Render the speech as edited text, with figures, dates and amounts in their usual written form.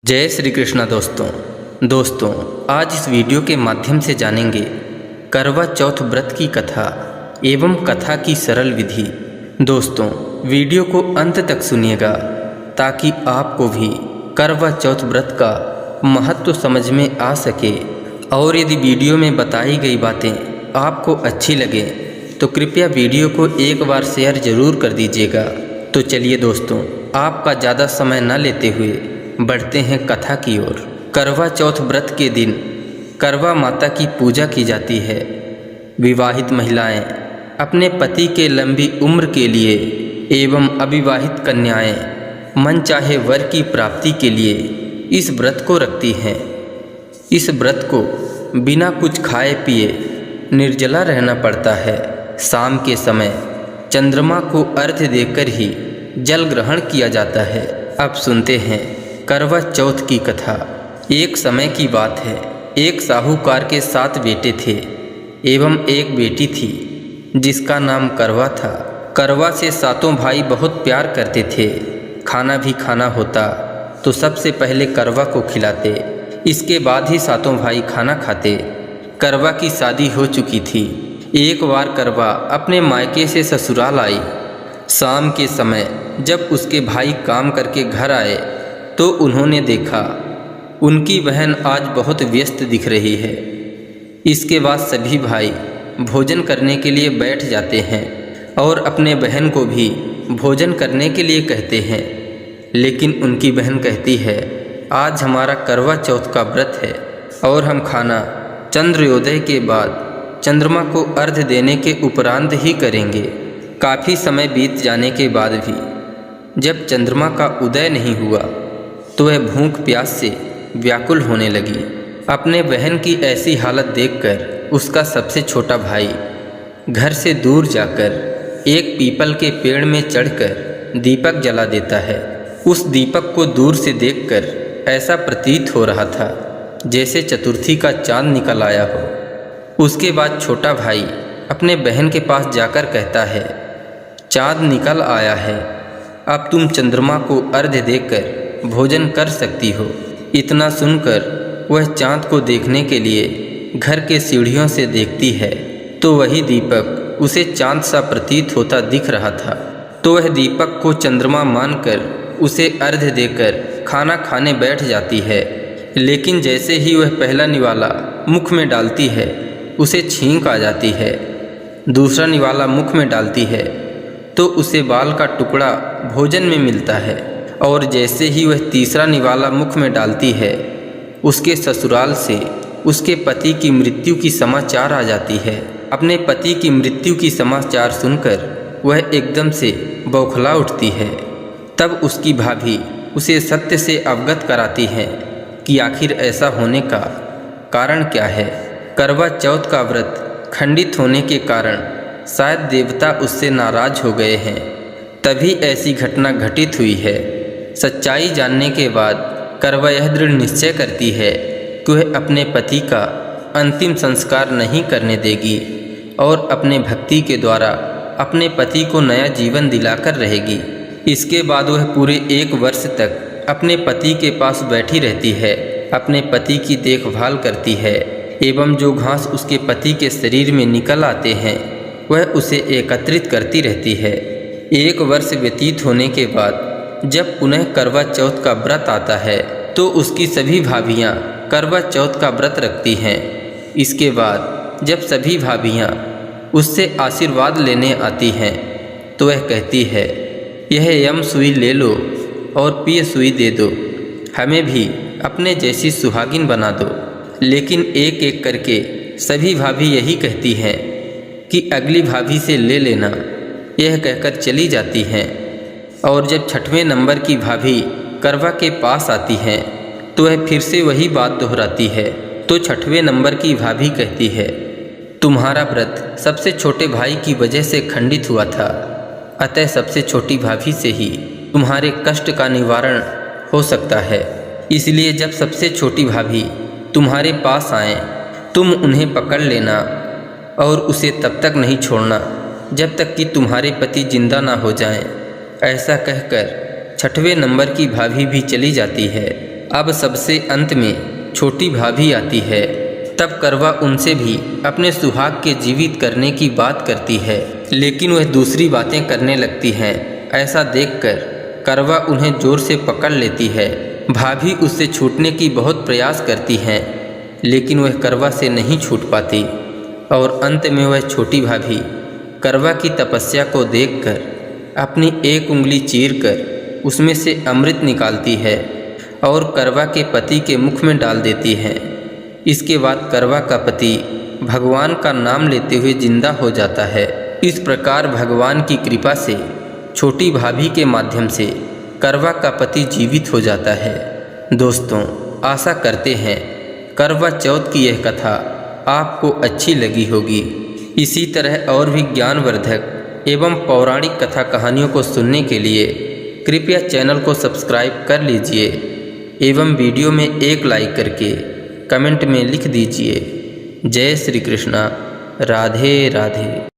जय श्री कृष्णा दोस्तों आज इस वीडियो के माध्यम से जानेंगे करवा चौथ व्रत की कथा एवं कथा की सरल विधि। दोस्तों वीडियो को अंत तक सुनिएगा ताकि आपको भी करवा चौथ व्रत का महत्व समझ में आ सके। और यदि वीडियो में बताई गई बातें आपको अच्छी लगे तो कृपया वीडियो को एक बार शेयर जरूर कर दीजिएगा। तो चलिए दोस्तों आपका ज़्यादा समय न लेते हुए बढ़ते हैं कथा की ओर। करवा चौथ व्रत के दिन करवा माता की पूजा की जाती है। विवाहित महिलाएं अपने पति के लंबी उम्र के लिए एवं अविवाहित कन्याएं मन चाहे वर की प्राप्ति के लिए इस व्रत को रखती हैं। इस व्रत को बिना कुछ खाए पिए निर्जला रहना पड़ता है। शाम के समय चंद्रमा को अर्घ्य देकर ही जल ग्रहण किया जाता है। अब सुनते हैं करवा चौथ की कथा। एक समय की बात है, एक साहूकार के 7 बेटे थे एवं एक बेटी थी जिसका नाम करवा था। करवा से 7 भाई बहुत प्यार करते थे। खाना भी खाना होता तो सबसे पहले करवा को खिलाते, इसके बाद ही 7 भाई खाना खाते। करवा की शादी हो चुकी थी। एक बार करवा अपने मायके से ससुराल आई। शाम के समय जब उसके भाई काम करके घर आए तो उन्होंने देखा उनकी बहन आज बहुत व्यस्त दिख रही है। इसके बाद सभी भाई भोजन करने के लिए बैठ जाते हैं और अपने बहन को भी भोजन करने के लिए कहते हैं। लेकिन उनकी बहन कहती है, आज हमारा करवा चौथ का व्रत है और हम खाना चंद्रोदय के बाद चंद्रमा को अर्घ्य देने के उपरांत ही करेंगे। काफ़ी समय बीत जाने के बाद भी जब चंद्रमा का उदय नहीं हुआ तो वह भूख प्यास से व्याकुल होने लगी। अपने बहन की ऐसी हालत देखकर उसका सबसे छोटा भाई घर से दूर जाकर एक पीपल के पेड़ में चढ़कर दीपक जला देता है। उस दीपक को दूर से देखकर ऐसा प्रतीत हो रहा था जैसे चतुर्थी का चांद निकल आया हो। उसके बाद छोटा भाई अपने बहन के पास जाकर कहता है, चांद निकल आया है, अब तुम चंद्रमा को अर्घ्य देकर भोजन कर सकती हो। इतना सुनकर वह चांद को देखने के लिए घर के सीढ़ियों से देखती है तो वही दीपक उसे चांद सा प्रतीत होता दिख रहा था। तो वह दीपक को चंद्रमा मानकर उसे अर्घ्य देकर खाना खाने बैठ जाती है। लेकिन जैसे ही वह पहला निवाला मुख में डालती है उसे छींक आ जाती है। दूसरा निवाला मुख में डालती है तो उसे बाल का टुकड़ा भोजन में मिलता है। और जैसे ही वह तीसरा निवाला मुख में डालती है उसके ससुराल से उसके पति की मृत्यु की समाचार आ जाती है। अपने पति की मृत्यु की समाचार सुनकर वह एकदम से बौखला उठती है। तब उसकी भाभी उसे सत्य से अवगत कराती है कि आखिर ऐसा होने का कारण क्या है। करवा चौथ का व्रत खंडित होने के कारण शायद देवता उससे नाराज हो गए हैं, तभी ऐसी घटना घटित हुई है। सच्चाई जानने के बाद करवा यह दृढ़ निश्चय करती है कि वह अपने पति का अंतिम संस्कार नहीं करने देगी और अपने भक्ति के द्वारा अपने पति को नया जीवन दिलाकर रहेगी। इसके बाद वह पूरे 1 वर्ष तक अपने पति के पास बैठी रहती है, अपने पति की देखभाल करती है एवं जो घास उसके पति के शरीर में निकल आते हैं वह उसे एकत्रित करती रहती है। 1 वर्ष व्यतीत होने के बाद जब पुनः करवा चौथ का व्रत आता है तो उसकी सभी भाभियाँ करवा चौथ का व्रत रखती हैं। इसके बाद जब सभी भाभियाँ उससे आशीर्वाद लेने आती हैं तो वह कहती है, यह यम सुई ले लो और पिय सुई दे दो, हमें भी अपने जैसी सुहागिन बना दो। लेकिन एक एक करके सभी भाभी यही कहती हैं कि अगली भाभी से ले लेना, यह कहकर चली जाती हैं। और जब 6वें नंबर की भाभी करवा के पास आती हैं तो वह फिर से वही बात दोहराती है। तो 6वें नंबर की भाभी कहती है, तुम्हारा व्रत सबसे छोटे भाई की वजह से खंडित हुआ था, अतः सबसे छोटी भाभी से ही तुम्हारे कष्ट का निवारण हो सकता है। इसलिए जब सबसे छोटी भाभी तुम्हारे पास आएँ तुम उन्हें पकड़ लेना और उसे तब तक नहीं छोड़ना जब तक कि तुम्हारे पति जिंदा ना हो जाएं। ऐसा कहकर 6वें नंबर की भाभी भी चली जाती है। अब सबसे अंत में छोटी भाभी आती है। तब करवा उनसे भी अपने सुहाग के जीवित करने की बात करती है, लेकिन वह दूसरी बातें करने लगती हैं। ऐसा देखकर करवा उन्हें जोर से पकड़ लेती है। भाभी उससे छूटने की बहुत प्रयास करती हैं, लेकिन वह करवा से नहीं छूट पाती और अंत में वह छोटी भाभी करवा की तपस्या को देखकर अपनी एक उंगली चीरकर उसमें से अमृत निकालती है और करवा के पति के मुख में डाल देती है। इसके बाद करवा का पति भगवान का नाम लेते हुए जिंदा हो जाता है। इस प्रकार भगवान की कृपा से छोटी भाभी के माध्यम से करवा का पति जीवित हो जाता है। दोस्तों, आशा करते हैं करवा चौथ की यह कथा आपको अच्छी लगी होगी। इसी तरह और भी ज्ञानवर्धक एवं पौराणिक कथा कहानियों को सुनने के लिए कृपया चैनल को सब्सक्राइब कर लीजिए एवं वीडियो में एक लाइक करके कमेंट में लिख दीजिए। जय श्री कृष्णा। राधे राधे।